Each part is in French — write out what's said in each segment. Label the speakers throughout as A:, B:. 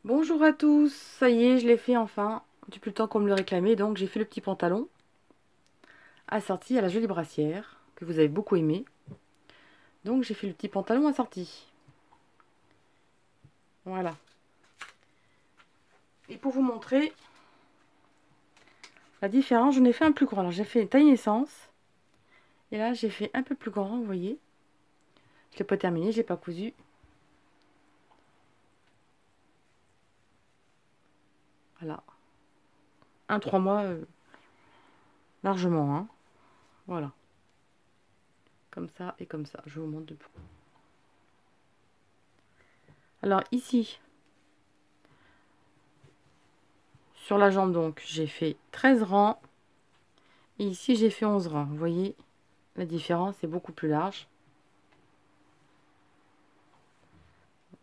A: Bonjour à tous, ça y est, je l'ai fait enfin, depuis le temps qu'on me le réclamait, donc j'ai fait le petit pantalon assorti à la jolie brassière, que vous avez beaucoup aimé. Donc j'ai fait le petit pantalon assorti. Voilà. Et pour vous montrer la différence, j'en ai fait un plus grand. Alors j'ai fait une taille naissance, et là j'ai fait un peu plus grand, vous voyez. Je l'ai pas terminé, je l'ai pas cousu. Voilà. Un 3 mois, largement, hein. Voilà. Comme ça et comme ça, je vous montre de plus. Alors ici, sur la jambe donc, j'ai fait 13 rangs. Et ici, j'ai fait 11 rangs. Vous voyez, la différence est beaucoup plus large.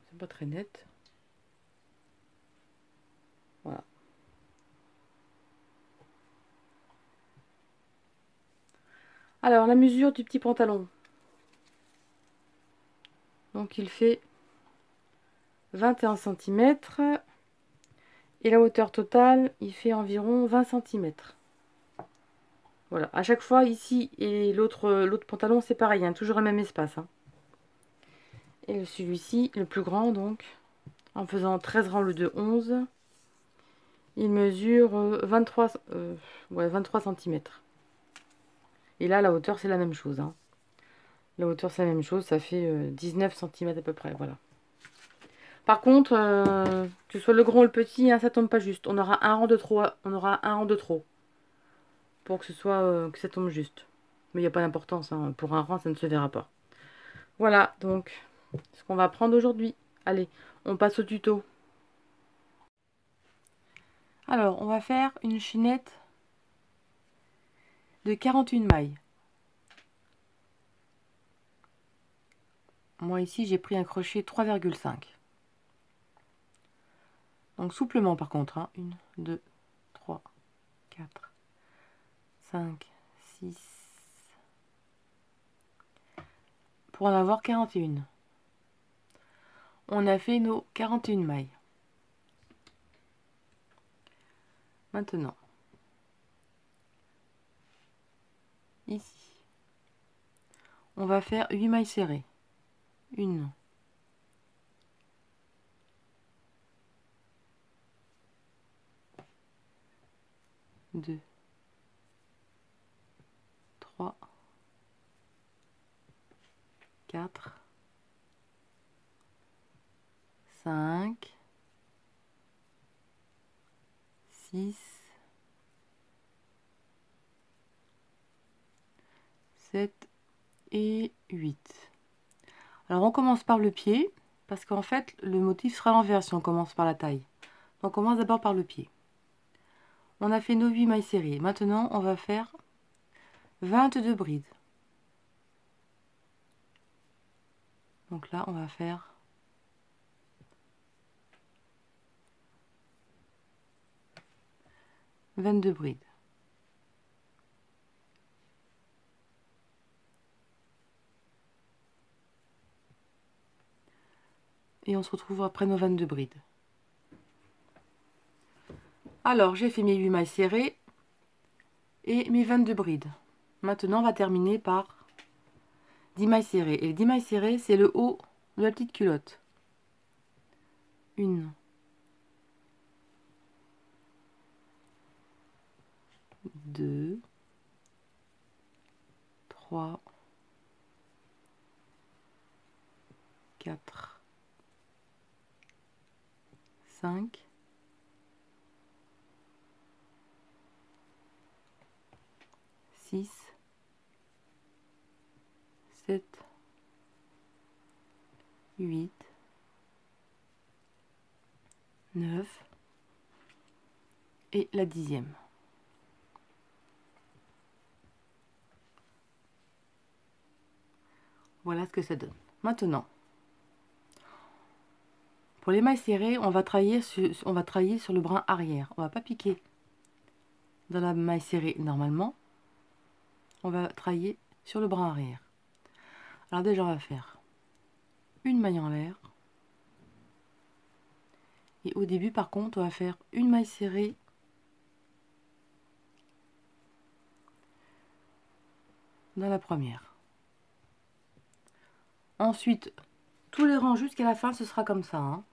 A: C'est pas très net. Voilà. Alors, la mesure du petit pantalon. Donc, il fait 21 cm. Et la hauteur totale, il fait environ 20 cm. Voilà. À chaque fois, ici et l'autre pantalon, c'est pareil. Hein, toujours le même espace. Hein. Et celui-ci, le plus grand, donc, en faisant 13 rangs le de 11, il mesure 23 cm. Et là, la hauteur, c'est la même chose. Hein. La hauteur, c'est la même chose. Ça fait 19 cm à peu près. Voilà. Par contre, que ce soit le grand ou le petit, hein, ça tombe pas juste. On aura un rang de trop. On aura un rang de trop. Pour que ce soit que ça tombe juste. Mais il n'y a pas d'importance. Hein. Pour un rang, ça ne se verra pas. Voilà, donc, ce qu'on va prendre aujourd'hui. Allez, on passe au tuto. Alors, on va faire une chaînette de 41 mailles. Moi, ici, j'ai pris un crochet 3,5. Donc, souplement, par contre. Hein. 1, 2, 3, 4, 5, 6. Pour en avoir 41. On a fait nos 41 mailles. Maintenant, ici, on va faire 8 mailles serrées. 1, 2, 3, 4, 5, 6, 7 et 8. Alors on commence par le pied, parce qu'en fait le motif sera l'envers si on commence par la taille. Donc on commence d'abord par le pied. On a fait nos 8 mailles serrées. Maintenant on va faire 22 brides. Donc là on va faire 22 brides. Et on se retrouve après nos 22 brides. Alors j'ai fait mes 8 mailles serrées et mes 22 brides. Maintenant on va terminer par 10 mailles serrées. Et les 10 mailles serrées, c'est le haut de la petite culotte. 1, 2, 3, 4, 5, 6, 7, 8, 9 et la 10e. Voilà ce que ça donne. Maintenant, pour les mailles serrées, on va travailler sur le brin arrière. On va pas piquer dans la maille serrée normalement. On va travailler sur le brin arrière. Alors déjà, on va faire une maille en l'air Et au début, par contre, on va faire une maille serrée dans la première. Ensuite, tous les rangs jusqu'à la fin, ce sera comme ça, hein.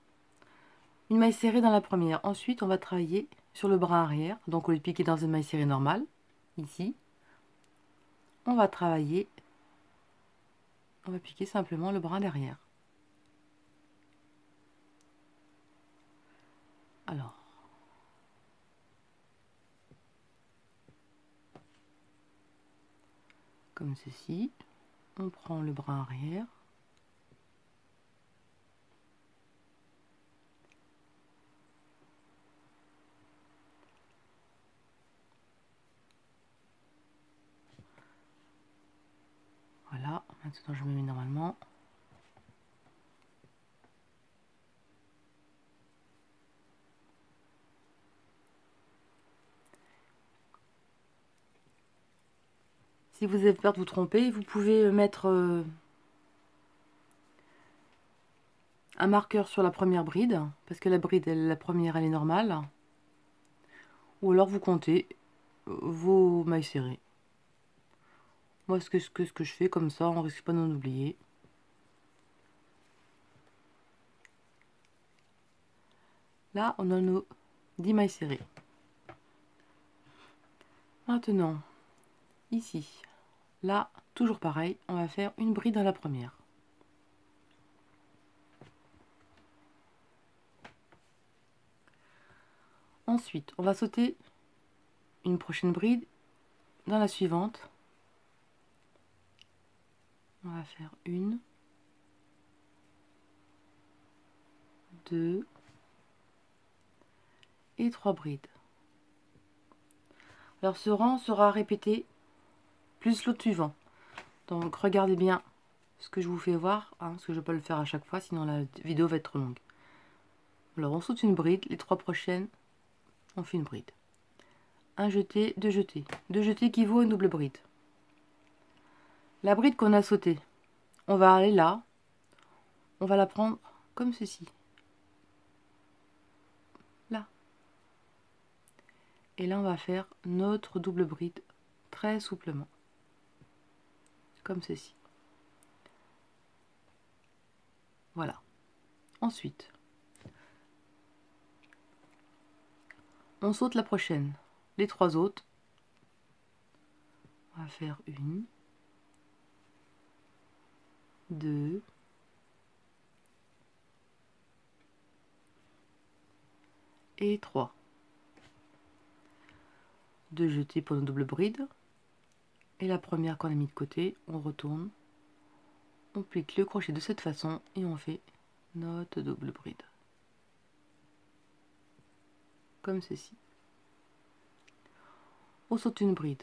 A: Une maille serrée dans la première. Ensuite, on va travailler sur le bras arrière. Donc, au lieu de piquer dans une maille serrée normale, ici, on va travailler, on va piquer simplement le bras derrière. Alors, comme ceci, on prend le bras arrière. Voilà, maintenant je me mets normalement. Si vous avez peur de vous tromper, vous pouvez mettre un marqueur sur la première bride, parce que la bride, la première, elle est normale. Ou alors vous comptez vos mailles serrées. Moi, ce que je fais comme ça, on risque pas d'en oublier. Là, on a nos 10 mailles serrées. Maintenant, ici, là, toujours pareil, on va faire une bride dans la première. Ensuite, on va sauter une prochaine bride dans la suivante. On va faire une, deux et 3 brides. Alors ce rang sera répété plus l'autre suivant. Donc regardez bien ce que je vous fais voir, hein, parce que je ne peux pas le faire à chaque fois, sinon la vidéo va être trop longue. Alors on saute une bride, les 3 prochaines, on fait une bride. Un jeté, deux jetés. Deux jetés équivaut à une double bride. La bride qu'on a sautée, on va aller là, on va la prendre comme ceci. Là. Et là on va faire notre double bride très souplement. Comme ceci. Voilà. Ensuite, on saute la prochaine. Les 3 autres. On va faire une, deux, et 3. Deux jetés pour nos double bride. Et la première qu'on a mis de côté, on retourne. On plique le crochet de cette façon et on fait notre double bride. Comme ceci. On saute une bride.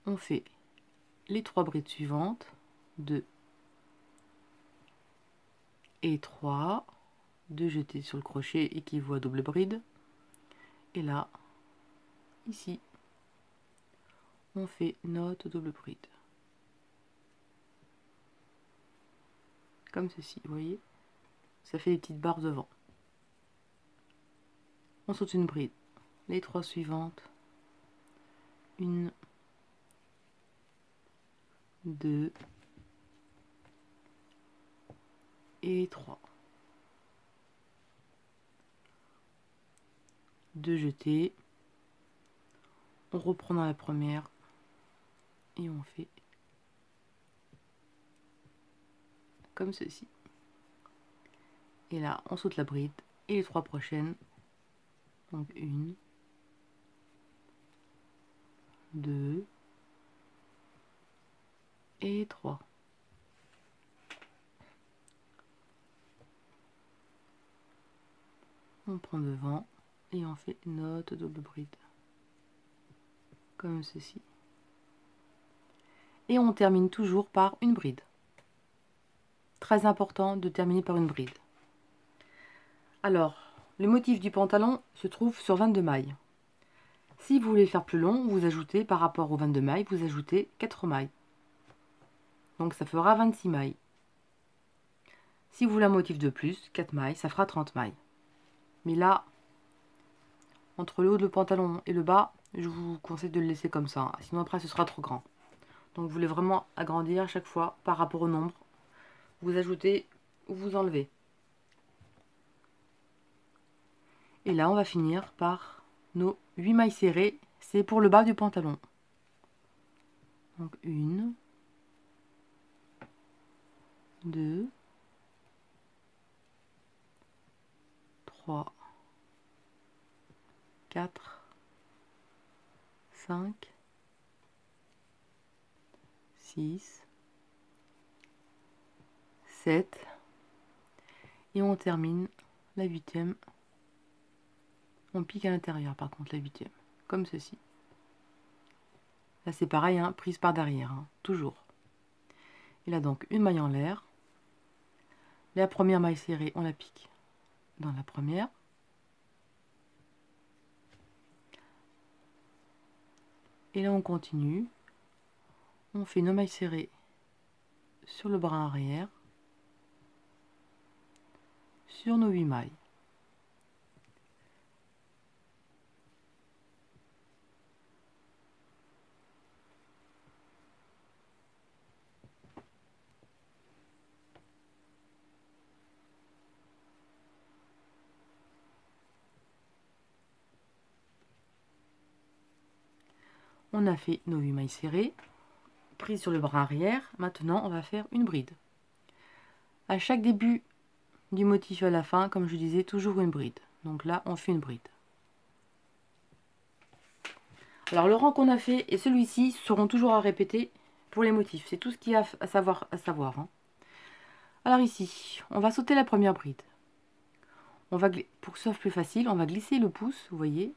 A: On fait les 3 brides suivantes, 2 et 3, 2 jetés sur le crochet équivaut à double bride. Et là, ici, on fait notre double bride. Comme ceci, vous voyez, ça fait des petites barres devant. On saute une bride. Les 3 suivantes, 1, 2 et 3. 2 jetés. On reprend dans la première et on fait comme ceci. Et là, on saute la bride et les 3 prochaines. Donc 1, 2 et 3. On prend devant et on fait notre double bride. Comme ceci. Et on termine toujours par une bride. Très important de terminer par une bride. Alors, le motif du pantalon se trouve sur 22 mailles. Si vous voulez faire plus long, vous ajoutez par rapport aux 22 mailles, vous ajoutez 4 mailles. Donc ça fera 26 mailles. Si vous voulez un motif de plus, 4 mailles, ça fera 30 mailles. Mais là, entre le haut de le pantalon et le bas, je vous conseille de le laisser comme ça. Sinon après, ce sera trop grand. Donc vous voulez vraiment agrandir à chaque fois par rapport au nombre. Vous ajoutez ou vous enlevez. Et là, on va finir par nos 8 mailles serrées. C'est pour le bas du pantalon. Donc 1, 2, 3, 4, 5, 6, 7. Et on termine la 8e. On pique à l'intérieur par contre la 8e. Comme ceci. Là c'est pareil, hein, prise par derrière. Hein, toujours. Et là donc une maille en l'air. La première maille serrée, on la pique dans la première. Et là on continue. On fait nos mailles serrées sur le bras arrière. Sur nos 8 mailles. On a fait nos 8 mailles serrées, prise sur le bras arrière. Maintenant, on va faire une bride. À chaque début du motif et à la fin, comme je disais, toujours une bride. Donc là, on fait une bride. Alors, le rang qu'on a fait et celui-ci seront toujours à répéter pour les motifs. C'est tout ce qu'il y a à savoir. Hein. Alors ici, on va sauter la première bride. On va, pour que ce soit plus facile, on va glisser le pouce, vous voyez.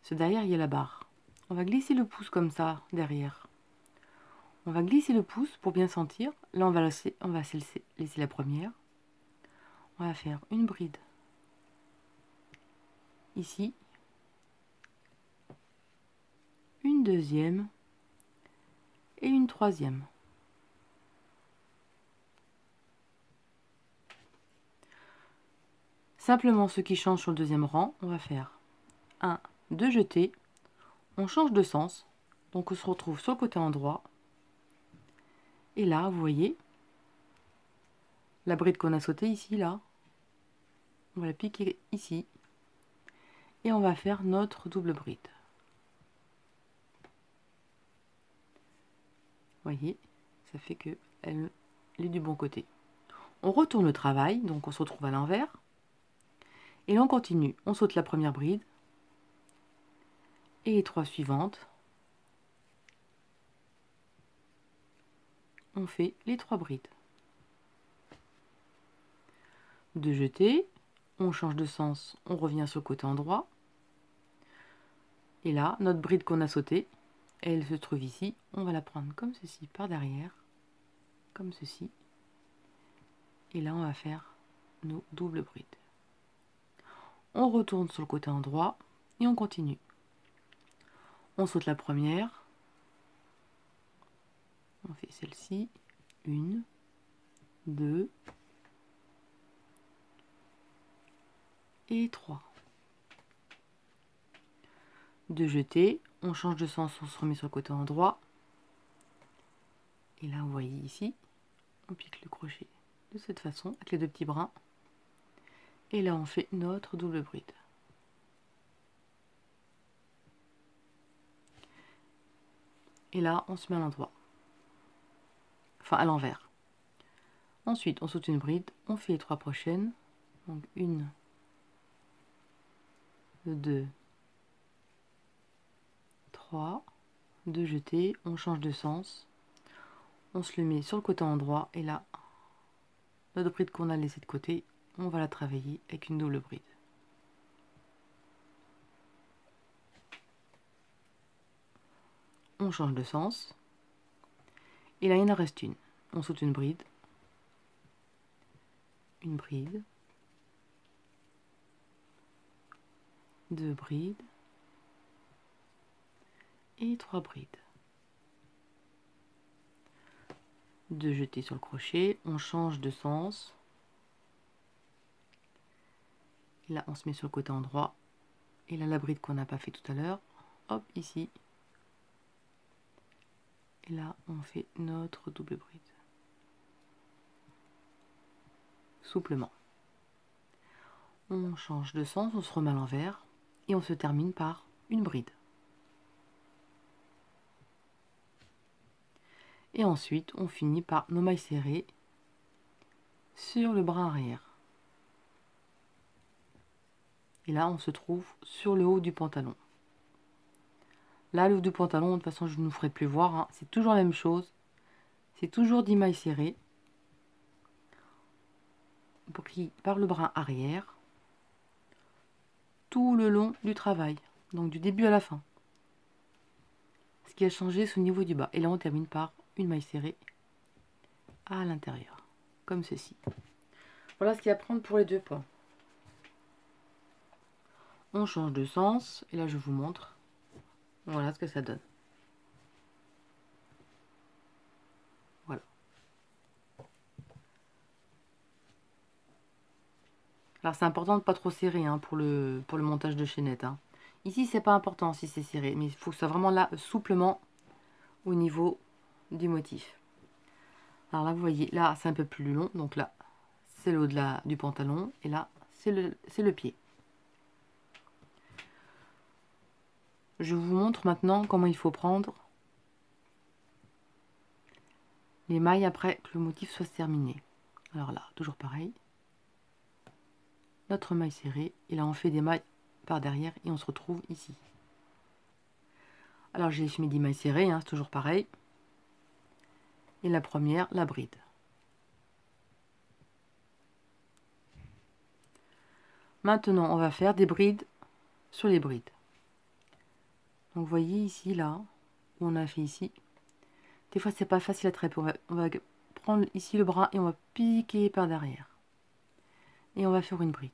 A: Ce derrière, il y a la barre. On va glisser le pouce comme ça, derrière. On va glisser le pouce pour bien sentir. Là, on va laisser la première. On va faire une bride ici. Une deuxième. Et une troisième. Simplement, ce qui change sur le deuxième rang, on va faire 1, 2 jetés. On change de sens. Donc, on se retrouve sur le côté endroit. Et là, vous voyez, la bride qu'on a sautée ici, là, on va la piquer ici. Et on va faire notre double bride. Vous voyez, ça fait que elle est du bon côté. On retourne le travail, donc on se retrouve à l'envers. Et là, on continue. On saute la première bride. Et les 3 suivantes. On fait les 3 brides. 2 jetés. On change de sens. On revient sur le côté endroit. Et là, notre bride qu'on a sautée, elle se trouve ici. On va la prendre comme ceci par derrière. Comme ceci. Et là, on va faire nos doubles brides. On retourne sur le côté endroit. Et on continue. On saute la première. On fait celle-ci. 1, 2 et 3. 2 jetés. On change de sens, on se remet sur le côté endroit. Et là, vous voyez ici, on pique le crochet de cette façon, avec les 2 petits brins. Et là, on fait notre double bride. Et là, on se met à l'endroit. Enfin, à l'envers. Ensuite, on saute une bride, on fait les 3 prochaines. Donc, 1, 2, 3. 2 jetés, on change de sens. On se le met sur le côté endroit. Et là, notre bride qu'on a laissée de côté, on va la travailler avec une double bride. On change de sens. Et là, il en reste une. On saute une bride. Une bride. 2 brides. Et 3 brides. de jeter sur le crochet, on change de sens. Et là, on se met sur le côté endroit. Et là, la bride qu'on n'a pas fait tout à l'heure, hop, ici. Et là, on fait notre double bride. Souplement. On change de sens, on se remet à l'envers. Et on se termine par une bride. Et ensuite, on finit par nos mailles serrées sur le bras arrière. Et là, on se trouve sur le haut du pantalon. Là, le haut du pantalon, de toute façon, je ne vous ferai plus voir. Hein. C'est toujours la même chose. C'est toujours 10 mailles serrées. Pris par le bras arrière. Tout le long du travail. Donc du début à la fin. Ce qui a changé, c'est au niveau du bas. Et là, on termine par une maille serrée à l'intérieur. Comme ceci. Voilà ce qu'il y a à prendre pour les deux pans. On change de sens. Et là, je vous montre. Voilà ce que ça donne. Voilà. Alors c'est important de ne pas trop serrer hein, pour le montage de chaînette. Hein. Ici, c'est pas important si c'est serré. Mais il faut que ça soit vraiment là, souplement au niveau du motif. Alors là, vous voyez, là, c'est un peu plus long. Donc là, c'est le haut du pantalon. Et là, c'est le pied. Je vous montre maintenant comment il faut prendre les mailles après que le motif soit terminé. Alors là, toujours pareil. Notre maille serrée. Et là, on fait des mailles par derrière et on se retrouve ici. Alors, j'ai mis 10 mailles serrées, hein, c'est toujours pareil. Et la première, la bride. Maintenant, on va faire des brides sur les brides. Donc, vous voyez ici, là, où on a fait ici. Des fois, c'est pas facile à traiter. On va prendre ici le bras et on va piquer par derrière. Et on va faire une bride.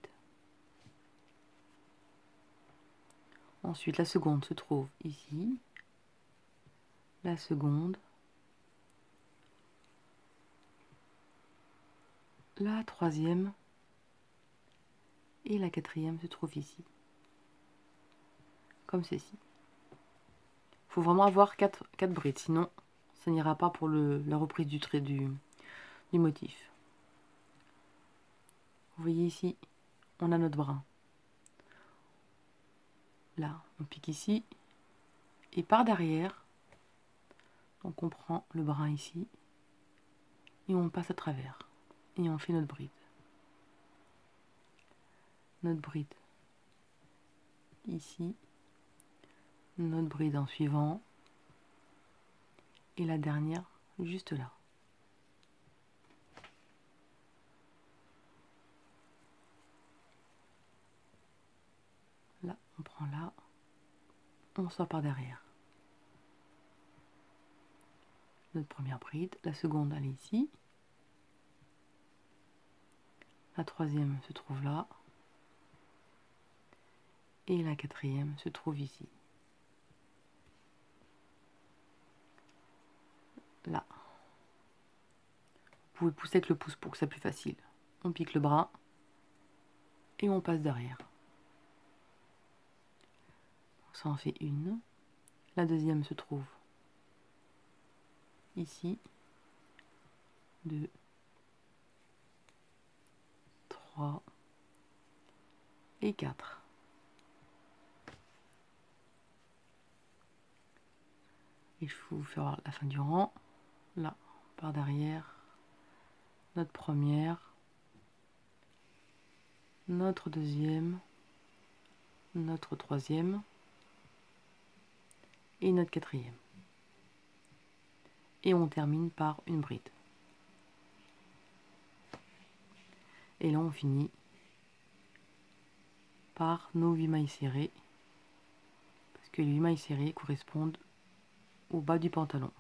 A: Ensuite, la seconde se trouve ici. La seconde. La troisième. Et la quatrième se trouve ici. Comme ceci. Il faut vraiment avoir 4 brides, sinon ça n'ira pas pour la reprise du trait du motif. Vous voyez ici, on a notre brin. Là, on pique ici. Et par derrière, donc on prend le brin ici. Et on passe à travers. Et on fait notre bride. Notre bride ici. Notre bride en suivant. Et la dernière juste là. Là, on prend là. On sort par derrière. Notre première bride. La seconde, elle est ici. La troisième se trouve là. Et la quatrième se trouve ici. Là. Vous pouvez pousser avec le pouce pour que ça soit plus facile. On pique le bras. Et on passe derrière. Ça en fait une. La deuxième se trouve ici. 2, 3 et 4. Et je vais vous faire la fin du rang. Là, par derrière, notre première, notre deuxième, notre troisième et notre quatrième. Et on termine par une bride. Et là, on finit par nos 8 mailles serrées, parce que les 8 mailles serrées correspondent au bas du pantalon.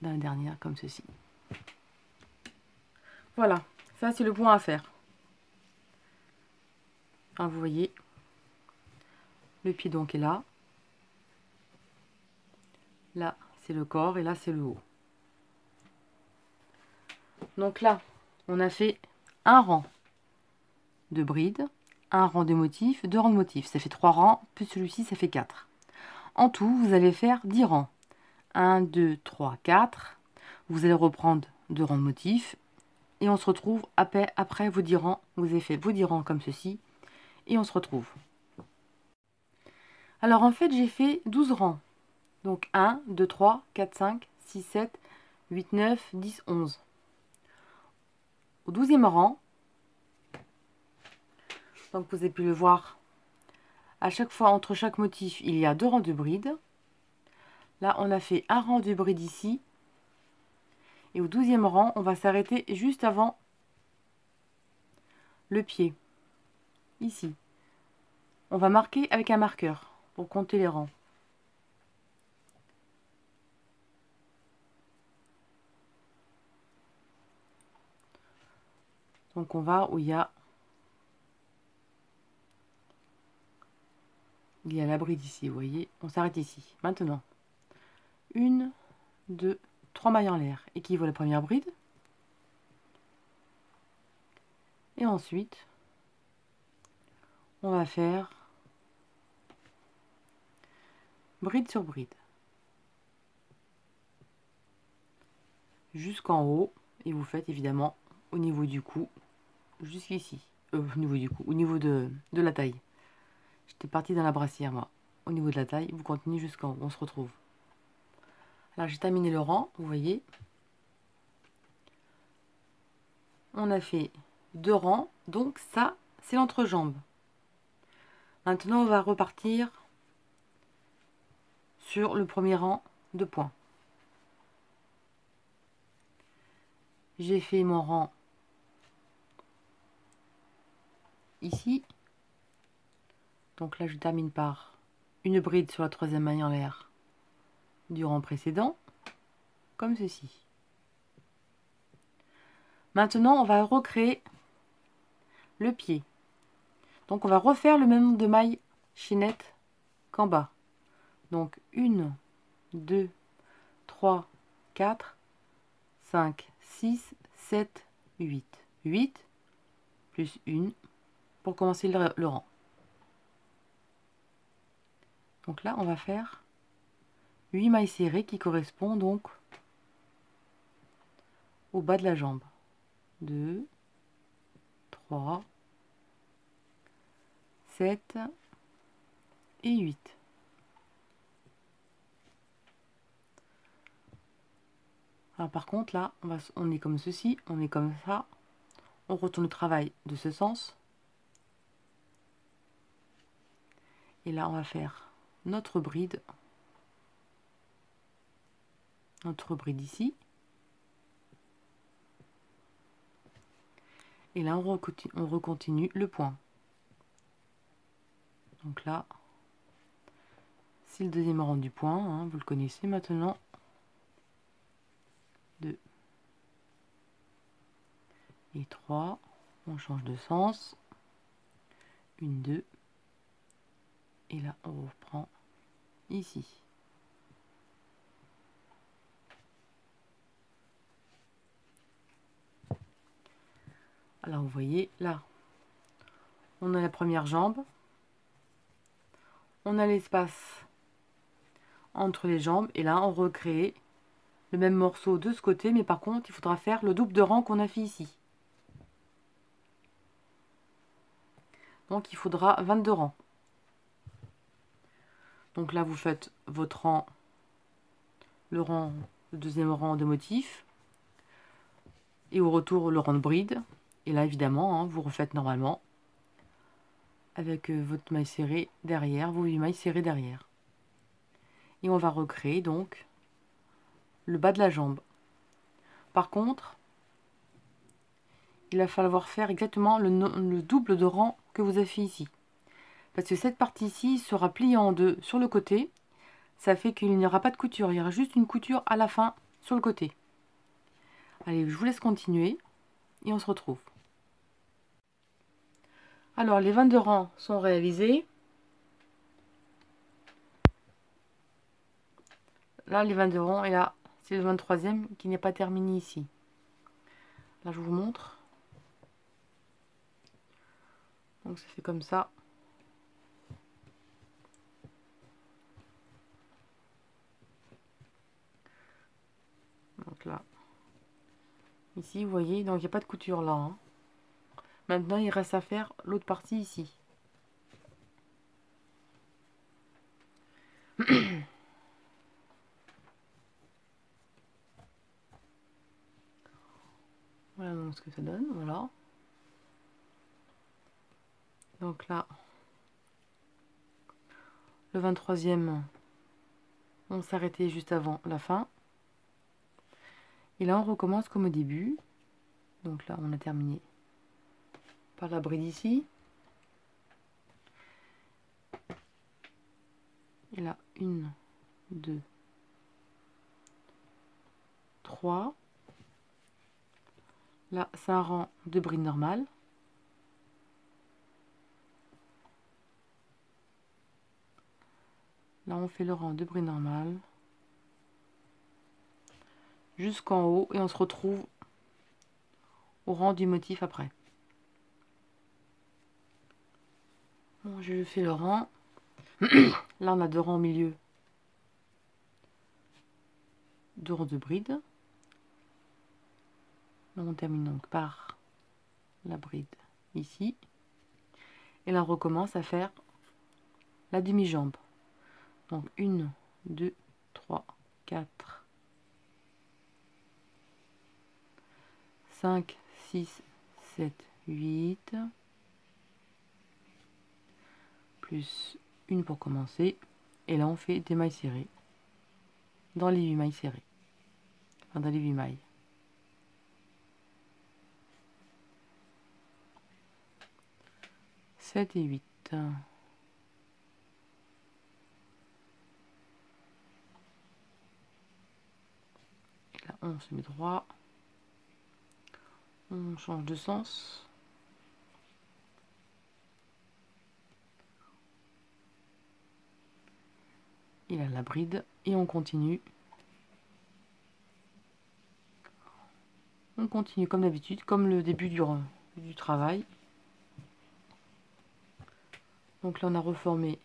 A: dans la dernière comme ceci. Voilà, ça c'est le point à faire. Hein, vous voyez, le pied donc est là. Là, c'est le corps et là, c'est le haut. Donc là, on a fait un rang de brides, un rang de motifs, 2 rangs de motifs. Ça fait 3 rangs, plus celui-ci, ça fait 4. En tout, vous allez faire 10 rangs. 1, 2, 3, 4. Vous allez reprendre 2 rangs de motifs. Et on se retrouve après vos 10 rangs. Vous avez fait vos 10 rangs comme ceci. Et on se retrouve. Alors en fait, j'ai fait 12 rangs. Donc 1, 2, 3, 4, 5, 6, 7, 8, 9, 10, 11. Au 12e rang, donc vous avez pu le voir, à chaque fois entre chaque motif, il y a 2 rangs de brides. Là, on a fait un rang de brides ici. Et au 12e rang, on va s'arrêter juste avant le pied. Ici. On va marquer avec un marqueur pour compter les rangs. Donc on va où il y a la bride ici, vous voyez. On s'arrête ici. Maintenant, 1, 2, 3 mailles en l'air, équivaut à la première bride. Et ensuite, on va faire bride sur bride. Jusqu'en haut. Et vous faites évidemment au niveau du cou, jusqu'ici. Au niveau du cou, au niveau de la taille. J'étais partie dans la brassière, moi. Au niveau de la taille, vous continuez jusqu'en haut. On se retrouve. Alors, j'ai terminé le rang, vous voyez. On a fait 2 rangs, donc ça, c'est l'entrejambe. Maintenant, on va repartir sur le premier rang de points. J'ai fait mon rang ici. Donc là, je termine par une bride sur la 3e maille en l'air du rang précédent, comme ceci. Maintenant, on va recréer le pied. Donc, on va refaire le même nombre de mailles chaînettes qu'en bas. Donc, 1, 2, 3, 4, 5, 6, 7, 8. 8 plus 1 pour commencer le rang. Donc là, on va faire 8 mailles serrées qui correspondent donc au bas de la jambe. 2, 3, 7 et 8. Alors par contre là, on est comme ceci, on est comme ça. On retourne le travail de ce sens. Et là, on va faire notre bride ici. Et là, on recontinue le point. Donc là, c'est le 2e rang du point, hein, vous le connaissez maintenant. 2 et 3, on change de sens. 1, 2. Et là, on reprend ici. Alors, vous voyez, là, on a la première jambe. On a l'espace entre les jambes. Et là, on recrée le même morceau de ce côté. Mais par contre, il faudra faire le double de rang qu'on a fait ici. Donc, il faudra 22 rangs. Donc là, vous faites votre rang, le 2e rang de motifs. Et au retour, le rang de bride. Et là, évidemment, hein, vous refaites normalement. Avec votre maille serrée derrière, vos 8 mailles serrées derrière. Et on va recréer donc le bas de la jambe. Par contre, il va falloir faire exactement le double de rang que vous avez fait ici. Parce que cette partie-ci sera pliée en deux sur le côté. Ça fait qu'il n'y aura pas de couture. Il y aura juste une couture à la fin sur le côté. Allez, je vous laisse continuer et on se retrouve. Alors, les 22 rangs sont réalisés. Là, les 22 rangs, et là, c'est le 23e qui n'est pas terminé ici. Là, je vous montre. Donc, ça fait comme ça. Donc là, ici, vous voyez, donc il n'y a pas de couture là. Hein. Maintenant, il reste à faire l'autre partie ici. Voilà donc ce que ça donne, voilà. Donc là, le 23e, on s'arrêtait juste avant la fin. Et là, on recommence comme au début. Donc là, on a terminé par la bride ici. Et là, 1, 2, 3. Là, c'est un rang de bride normale. Là, on fait le rang de bride normale jusqu'en haut et on se retrouve au rang du motif après. Bon, je fais le rang. Là, on a 2 rangs au milieu, 2 rangs de bride. Là, on termine donc par la bride ici. Et là, on recommence à faire la demi-jambe. Donc 1, 2, 3, 4, 5, 6, 7, 8. Plus une pour commencer. Et là, on fait des mailles serrées. Dans les 8 mailles serrées. Enfin, dans les 8 mailles. Sept et 8. Et là, on se met droit. On change de sens. Il a la bride. Et on continue. On continue comme d'habitude, comme le début du travail. Donc là, on a reformé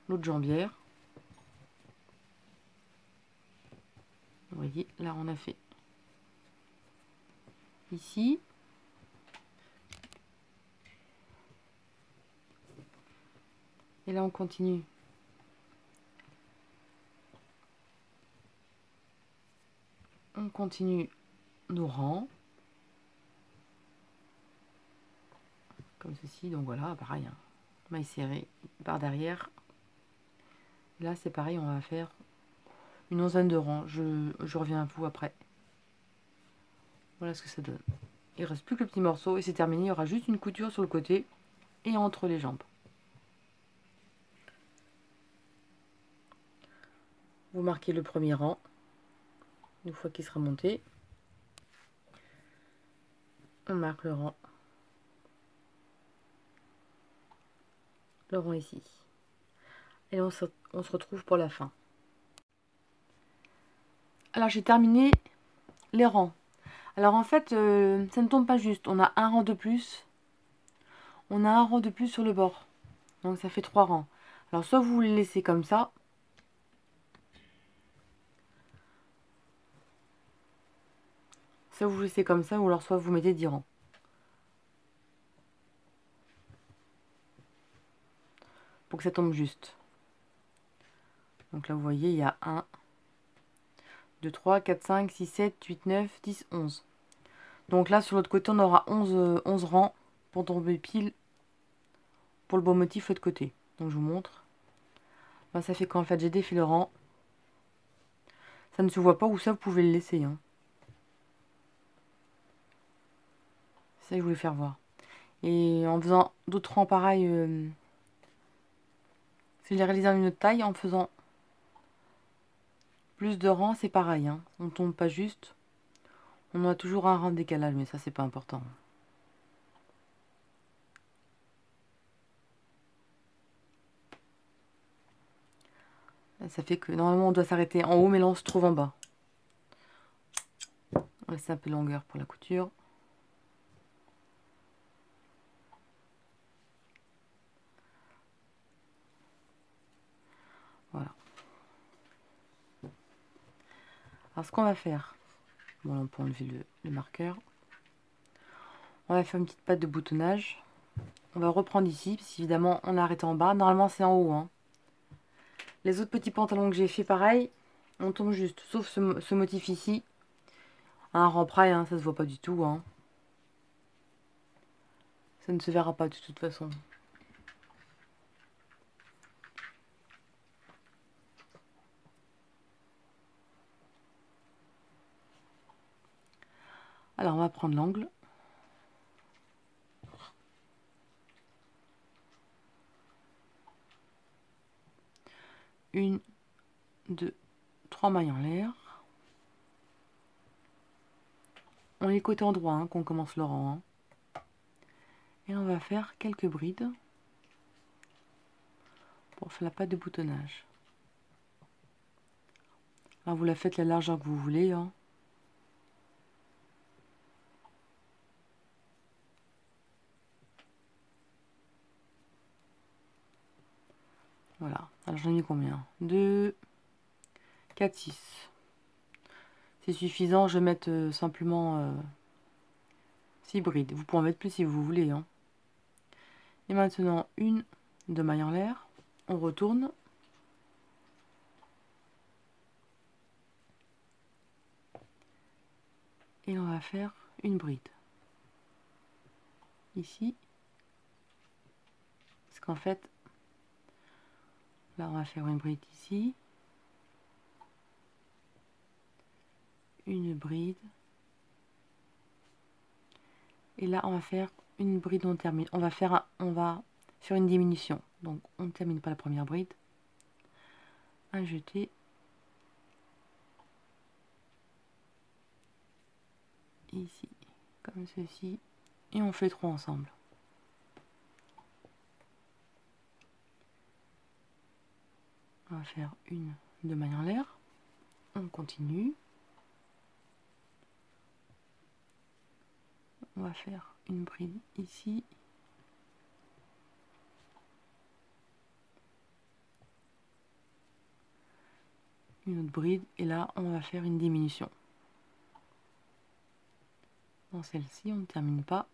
A: l'autre jambière. Vous voyez, là, on a fait ici. Et là, on continue. On continue nos rangs. Comme ceci. Donc voilà, pareil. Hein. Maille serrée par derrière. Là, c'est pareil, on va faire une onzaine de rangs. Je reviens à vous après. Voilà ce que ça donne. Il ne reste plus que le petit morceau et c'est terminé. Il y aura juste une couture sur le côté et entre les jambes. Vous marquez le premier rang. Une fois qu'il sera monté, on marque le rang ici. Et on se retrouve pour la fin. Alors j'ai terminé les rangs. Alors en fait, ça ne tombe pas juste. On a un rang de plus. On a un rang de plus sur le bord. Donc ça fait 3 rangs. Alors soit vous le laissez comme ça. Soit vous laissez comme ça, ou alors soit vous mettez 10 rangs. Pour que ça tombe juste. Donc là vous voyez, il y a 1, 2, 3, 4, 5, 6, 7, 8, 9, 10, 11. Donc là sur l'autre côté on aura 11 rangs pour tomber pile pour le beau motif l'autre côté. Donc je vous montre. Ben, ça fait qu'en fait j'ai défait le rang. Ça ne se voit pas, ou ça vous pouvez le laisser. Hein. C'est ça que je voulais faire voir. Et en faisant d'autres rangs pareils, si je les réalise en une autre taille, en faisant Plus de rangs, c'est pareil, hein. On tombe pas juste. On a toujours un rang de décalage, mais ça, c'est pas important. Là, ça fait que normalement, on doit s'arrêter en haut, mais là, on se trouve en bas. On laisse un peu de longueur pour la couture. Voilà. Alors, ce qu'on va faire, bon, on peut enlever le marqueur. On va faire une petite patte de boutonnage. On va reprendre ici, parce qu'évidemment, on a arrêté en bas. Normalement, c'est en haut, hein. Les autres petits pantalons que j'ai fait, pareil, on tombe juste, sauf ce motif ici. Un rang près, hein, ça se voit pas du tout, hein. Ça ne se verra pas de toute façon. Alors, on va prendre l'angle. Une, deux, trois mailles en l'air. On est côté endroit, hein, qu'on commence le rang, hein. Et on va faire quelques brides pour faire la patte de boutonnage. Alors, vous la faites la largeur que vous voulez, hein. Voilà. Alors, j'en ai mis combien? 2, 4, 6. C'est suffisant. Je vais mettre simplement 6 brides. Vous pouvez en mettre plus si vous voulez, hein. Et maintenant, une, deux mailles en l'air. On retourne. Et on va faire une bride. Ici. Parce qu'en fait, là, on va faire une bride ici. Une bride. Et là, on va faire une bride, on termine. On va faire une diminution. Donc, on ne termine pas la première bride. Un jeté. Ici, comme ceci. Et on fait 3 ensemble. On va faire une, deux mailles en l'air. On continue. On va faire une bride ici. Une autre bride. Et là, on va faire une diminution. Dans celle-ci, on ne termine pas.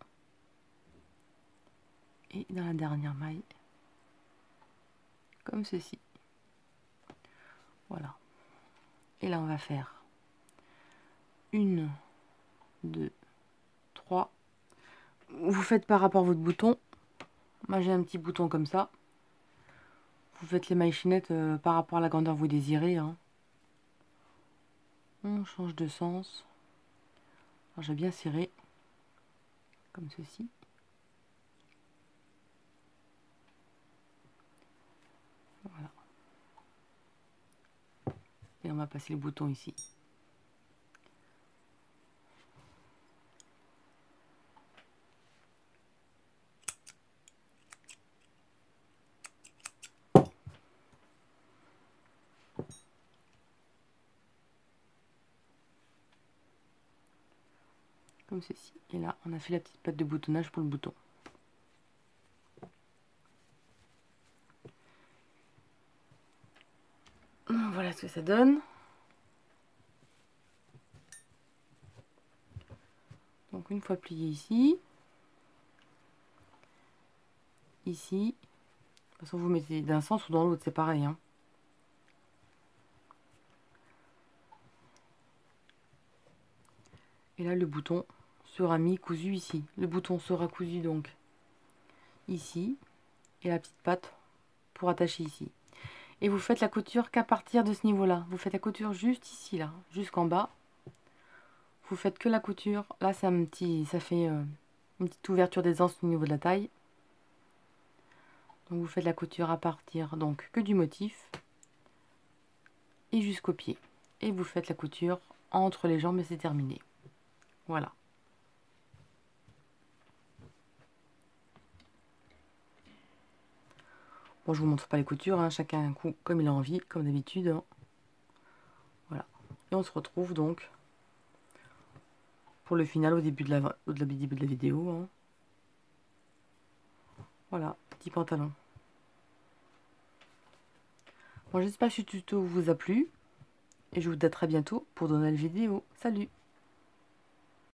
A: Et dans la dernière maille, comme ceci. Voilà. Et là, on va faire une, deux, trois. Vous faites par rapport à votre bouton. Moi, j'ai un petit bouton comme ça. Vous faites les mailles chinettes par rapport à la grandeur que vous désirez, hein. On change de sens. Alors, j'ai bien serré, comme ceci. Voilà. Et on va passer le bouton ici. Comme ceci. Et là, on a fait la petite patte de boutonnage pour le bouton. Voilà ce que ça donne. Donc une fois plié ici, ici, de toute façon vous mettez d'un sens ou dans l'autre, c'est pareil, hein. Et là le bouton sera mis cousu ici. Le bouton sera cousu donc ici et la petite patte pour attacher ici. Et vous faites la couture qu'à partir de ce niveau-là. Vous faites la couture juste ici, là, jusqu'en bas. Vous faites que la couture. Là, ça fait une petite ouverture d'aisance au niveau de la taille. Donc vous faites la couture à partir donc que du motif et jusqu'au pied. et vous faites la couture entre les jambes et c'est terminé. Voilà. Bon, je vous montre pas les coutures, hein, chacun un coup comme il a envie, comme d'habitude. Hein. Voilà. Et on se retrouve donc pour le final au début de la vidéo. Hein. Voilà, petit pantalon. Bon, j'espère que ce tuto vous a plu. Et je vous dis à très bientôt pour de nouvelles vidéos. Salut!